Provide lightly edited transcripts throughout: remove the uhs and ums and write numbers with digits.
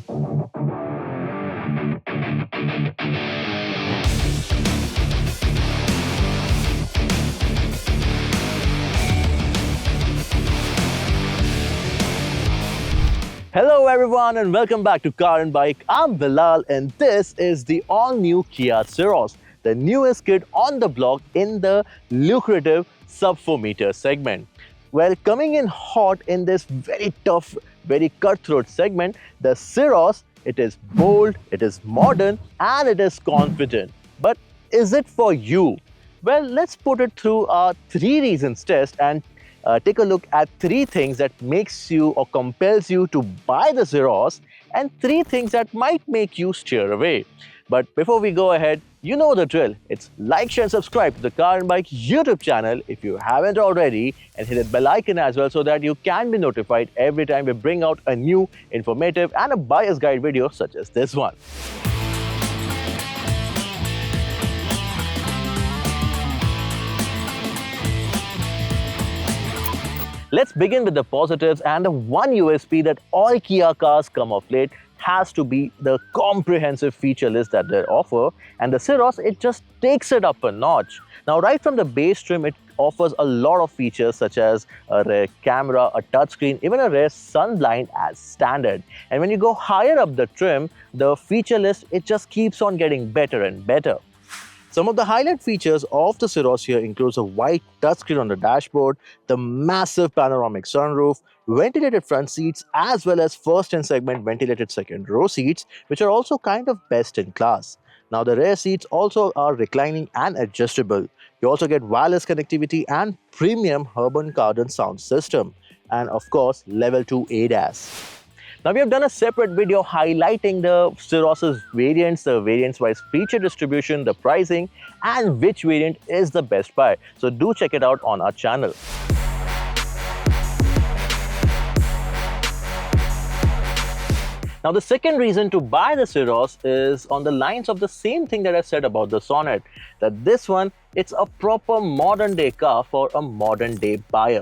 Hello everyone and welcome back to Car and Bike. I'm Bilal and this is the all-new Kia Syros, the newest kid on the block in the lucrative sub 4 meter segment. Well, coming in hot in this very tough, very cutthroat segment, the Syros, it is bold, it is modern and it is confident. But is it for you? Well, let's put it through our 3 reasons test and take a look at 3 things that makes you or compels you to buy the Syros and 3 things that might make you steer away. But before we go ahead, you know the drill. It's like, share and subscribe to the Car and Bike YouTube channel if you haven't already, and hit the bell icon as well so that you can be notified every time we bring out a new informative and a buyer's guide video such as this one. Let's begin with the positives, and the one USP that all Kia cars come of late has to be the comprehensive feature list that they offer, and the Syros, it just takes it up a notch. Now, right from the base trim, it offers a lot of features such as a rear camera, a touchscreen, even a rear sun blind as standard. And when you go higher up the trim, the feature list, it just keeps on getting better and better. Some of the highlight features of the Syros here includes a white touchscreen on the dashboard, the massive panoramic sunroof, ventilated front seats, as well as first and segment ventilated second row seats, which are also kind of best in class. Now the rear seats also are reclining and adjustable. You also get wireless connectivity and premium Urban Kardon sound system, and of course level 2 ADAS. Now we have done a separate video highlighting the Syros' variants, the variants-wise feature distribution, the pricing, and which variant is the best buy. So do check it out on our channel. Now the second reason to buy the Syros is on the lines of the same thing that I said about the Sonet, that this one, it's a proper modern day car for a modern day buyer.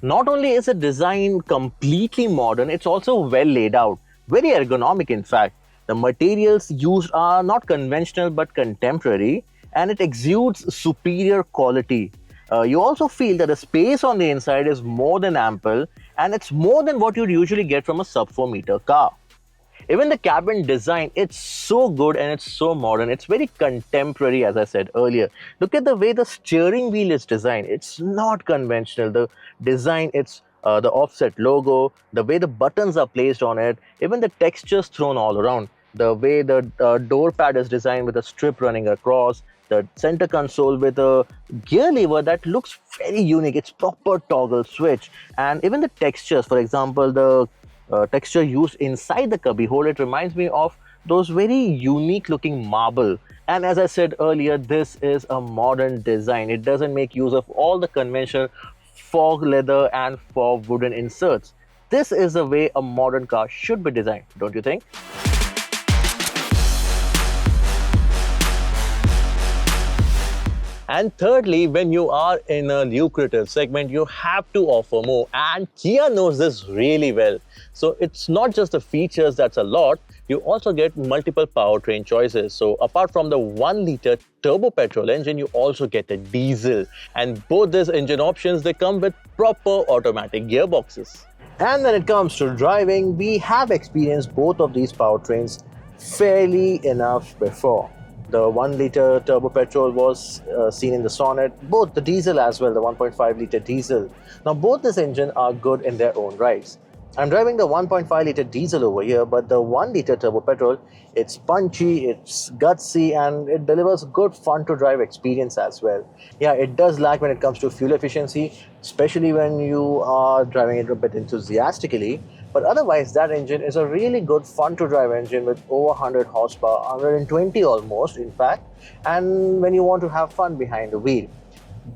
Not only is the design completely modern, it's also well laid out, very ergonomic in fact. The materials used are not conventional but contemporary, and it exudes superior quality. You also feel that the space on the inside is more than ample, and it's more than what you'd usually get from a sub 4 meter car. Even the cabin design, it's so good and it's so modern. It's very contemporary, as I said earlier. Look at the way the steering wheel is designed. It's not conventional. The design, it's the offset logo, the way the buttons are placed on it, even the textures thrown all around. The way the door pad is designed with a strip running across, the center console with a gear lever that looks very unique. It's proper toggle switch. And even the textures, for example, the texture used inside the cubbyhole, it reminds me of those very unique looking marble. And as I said earlier, this is a modern design. It doesn't make use of all the conventional fog leather and fog wooden inserts. This is the way a modern car should be designed, don't you think? And thirdly, when you are in a lucrative segment, you have to offer more, and Kia knows this really well. So it's not just the features that's a lot, you also get multiple powertrain choices. So apart from the 1-liter turbo petrol engine, you also get a diesel. And both these engine options, they come with proper automatic gearboxes. And when it comes to driving, we have experienced both of these powertrains fairly enough before. The 1-liter turbo petrol was seen in the Sonet, both the diesel as well, the 1.5-liter diesel. Now both this engine are good in their own rights. I'm driving the 1.5-liter diesel over here, but the 1-liter turbo petrol, it's punchy, it's gutsy, and it delivers good fun to drive experience as well. Yeah, it does lag when it comes to fuel efficiency, especially when you are driving it a bit enthusiastically. But otherwise, that engine is a really good fun to drive engine with over 100 horsepower, 120 almost in fact, and when you want to have fun behind the wheel.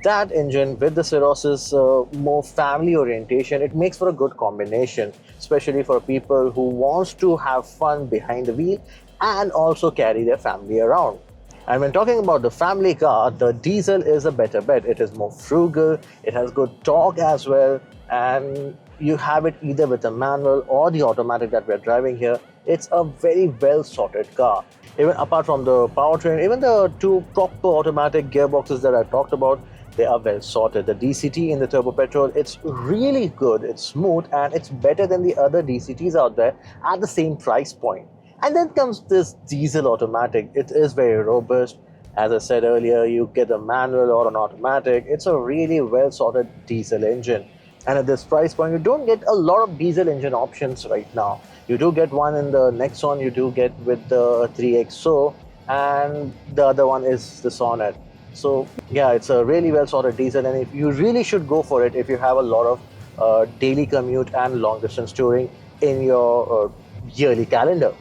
That engine with the Syros' more family orientation, it makes for a good combination, especially for people who wants to have fun behind the wheel and also carry their family around. And when talking about the family car, the diesel is a better bet. It is more frugal, it has good torque as well, and you have it either with the manual or the automatic that we're driving here. it's a very well sorted car. Even apart from the powertrain, even the two proper automatic gearboxes that I talked about, they are well sorted. The DCT in the turbo petrol, it's really good, it's smooth, and it's better than the other DCTs out there at the same price point. And then comes this diesel automatic. It is very robust. As I said earlier, you get a manual or an automatic. It's a really well sorted diesel engine. And at this price point, you don't get a lot of diesel engine options right now. You do get one in the Nexon, you do get with the 3XO, and the other one is the Sonnet. So yeah, it's a really well sorted diesel, and if you really should go for it if you have a lot of daily commute and long distance touring in your yearly calendar.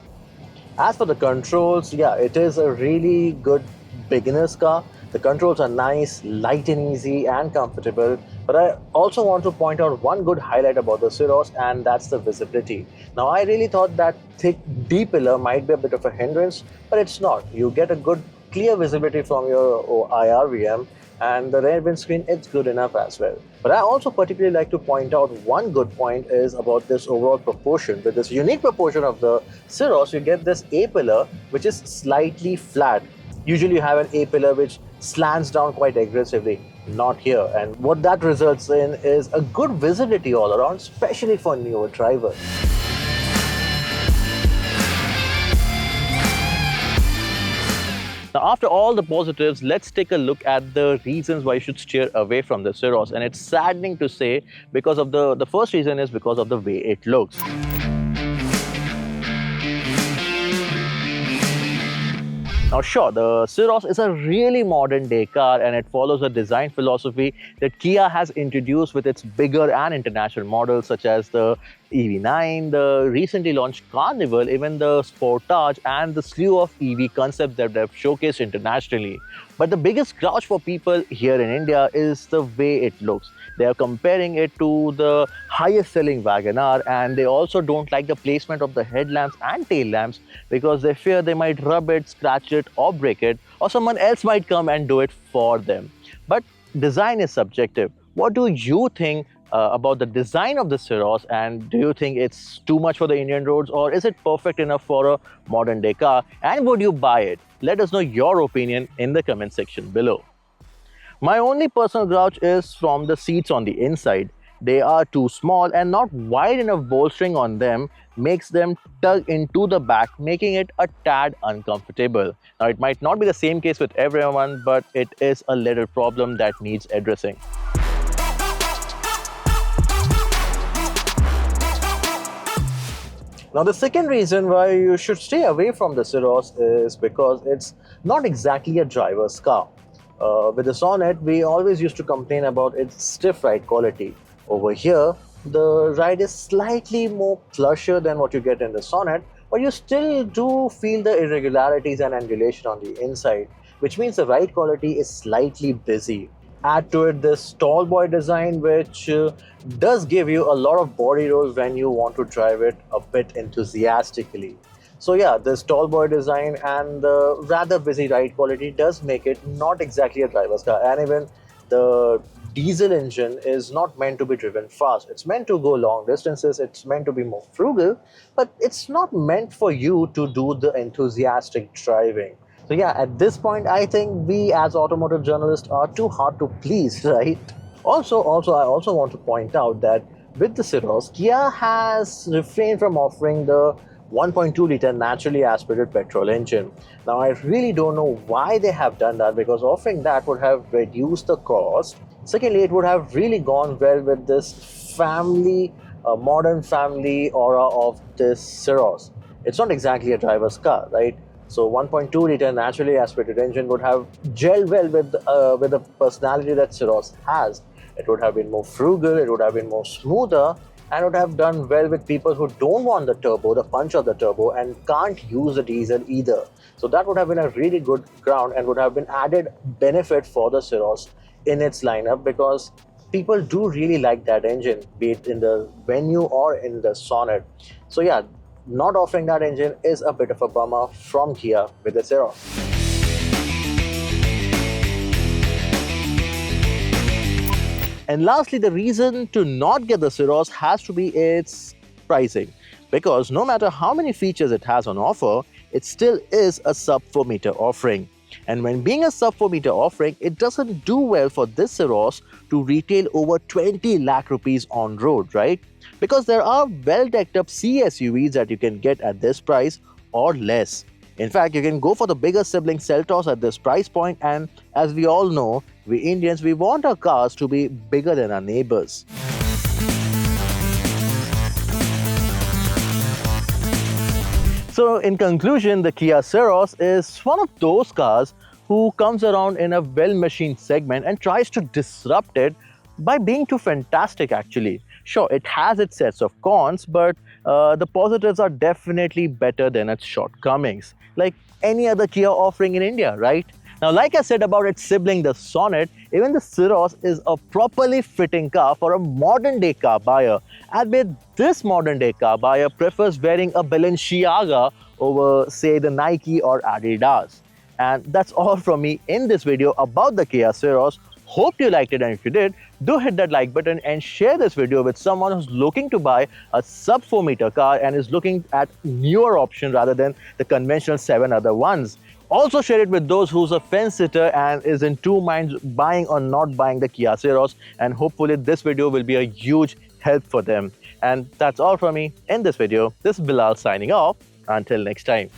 As for the controls, yeah, it is a really good beginner's car. The controls are nice, light and easy and comfortable. But I also want to point out one good highlight about the Syros, and that's the visibility. Now, I really thought that thick D-pillar might be a bit of a hindrance, but it's not. You get a good clear visibility from your IRVM, and the rear windscreen, it's good enough as well. But I also particularly like to point out one good point is about this overall proportion. With this unique proportion of the Syros, you get this A-pillar which is slightly flat. Usually you have an A-pillar which slants down quite aggressively. Not here. And what that results in is a good visibility all around, especially for newer drivers. Now, after all the positives, let's take a look at the reasons why you should steer away from the Syros. And it's saddening to say because of the first reason is because of the way it looks. Now sure, the Syros is a really modern day car and it follows a design philosophy that Kia has introduced with its bigger and international models such as the EV9, the recently launched Carnival, even the Sportage and the slew of EV concepts that they've showcased internationally. But the biggest grouch for people here in India is the way it looks. They are comparing it to the highest selling Wagon-R, and they also don't like the placement of the headlamps and tail lamps because they fear they might rub it, scratch it or break it, or someone else might come and do it for them. But design is subjective. What do you think about the design of the Syros, and do you think it's too much for the Indian roads or is it perfect enough for a modern day car, and would you buy it? Let us know your opinion in the comment section below. My only personal grouch is from the seats on the inside. They are too small and not wide enough bolstering on them makes them tug into the back, making it a tad uncomfortable. Now it might not be the same case with everyone, but it is a little problem that needs addressing. Now the second reason why you should stay away from the Syros is because it's not exactly a driver's car. With the Sonnet, we always used to complain about its stiff ride quality. Over here, the ride is slightly more plusher than what you get in the Sonnet, but you still do feel the irregularities and undulation on the inside, which means the ride quality is slightly busy. Add to it this tall boy design, which does give you a lot of body roll when you want to drive it a bit enthusiastically. So yeah, this tall boy design and the rather busy ride quality does make it not exactly a driver's car. And even the diesel engine is not meant to be driven fast. It's meant to go long distances. It's meant to be more frugal, but it's not meant for you to do the enthusiastic driving. So yeah, at this point, I think we as automotive journalists are too hard to please, right? Also, I also want to point out that with the Syros, Kia has refrained from offering the 1.2 litre naturally aspirated petrol engine. Now, I really don't know why they have done that, because offering that would have reduced the cost. Secondly, it would have really gone well with this family, modern family aura of this Syros. It's not exactly a driver's car, right? So 1.2 litre naturally aspirated engine would have gelled well with the personality that Syros has. It would have been more frugal, it would have been more smoother, and would have done well with people who don't want the turbo, the punch of the turbo, and can't use the diesel either. So that would have been a really good ground and would have been added benefit for the Syros in its lineup, because people do really like that engine, be it in the Venue or in the Sonnet. So yeah, not offering that engine is a bit of a bummer from Kia with the Syros. And lastly, the reason to not get the Syros has to be its pricing. because no matter how many features it has on offer, it still is a sub 4 meter offering. And when being a sub 4 meter offering, it doesn't do well for this Syros to retail over 20 lakh rupees on road, right? Because there are well decked up C SUVs that you can get at this price or less. In fact, you can go for the bigger sibling Seltos at this price point, and as we all know, we Indians, we want our cars to be bigger than our neighbors. So in conclusion, the Kia Syros is one of those cars who comes around in a well-machined segment and tries to disrupt it by being too fantastic actually. Sure, it has its sets of cons, but the positives are definitely better than its shortcomings, like any other Kia offering in India, right? Now, like I said about its sibling, the Sonet, even the Syros is a properly fitting car for a modern day car buyer. And with this modern day car buyer prefers wearing a Balenciaga over, say, the Nike or Adidas. And that's all from me in this video about the Kia Syros. Hope you liked it, and if you did, do hit that like button and share this video with someone who's looking to buy a sub 4 meter car and is looking at newer option rather than the conventional 7 other ones. Also share it with those who's a fence sitter and is in two minds buying or not buying the Kia Syros, and hopefully this video will be a huge help for them. And that's all from me in this video. This is Bilal signing off. Until next time.